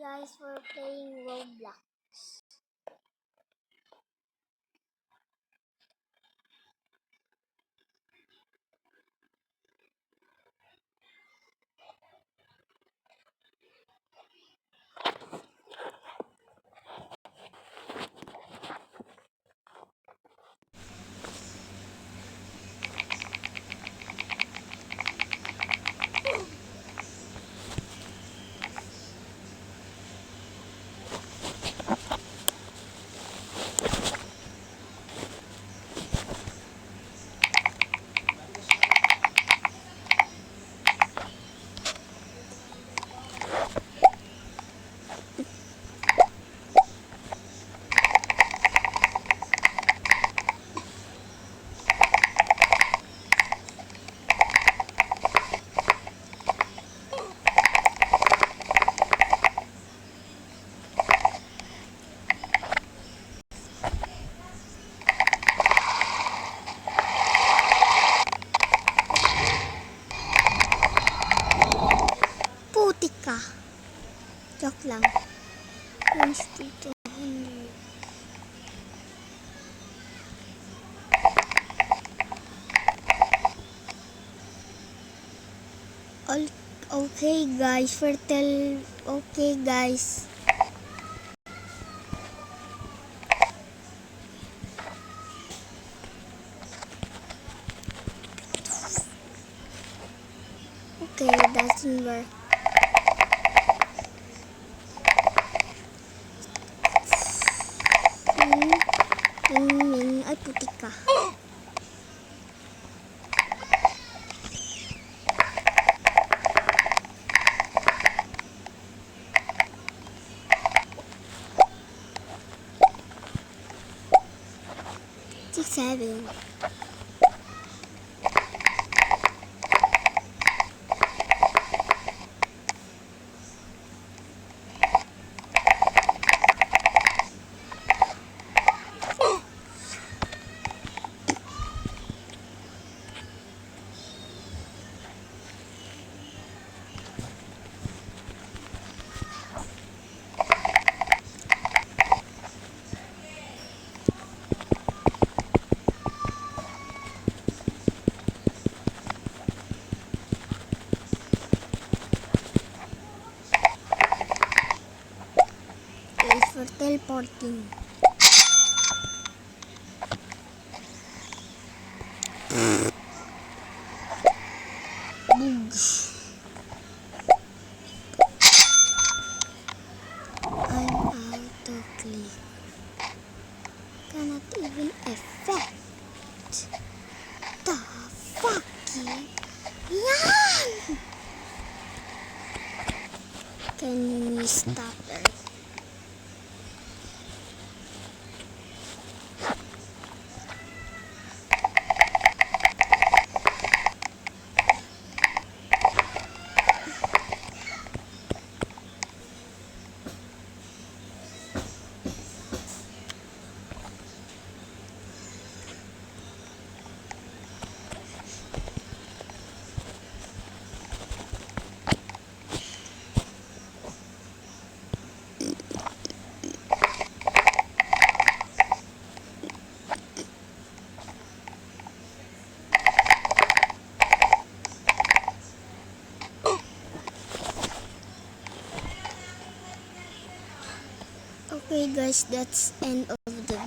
guys, we're playing Roblox. Putik ka. Joke lang. Please, dito. Okay guys, fertile. Okay guys. Okay, doesn't work. Ay, putik ka. Six, seven. For teleporting. Bugs. I'm auto click. Cannot even affect. The fucking yan. Can we stop it? Okay guys, that's end of the video.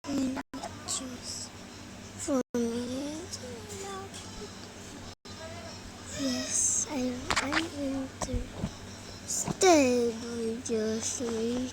And choose for me. Yes, I'm interested. We just wait.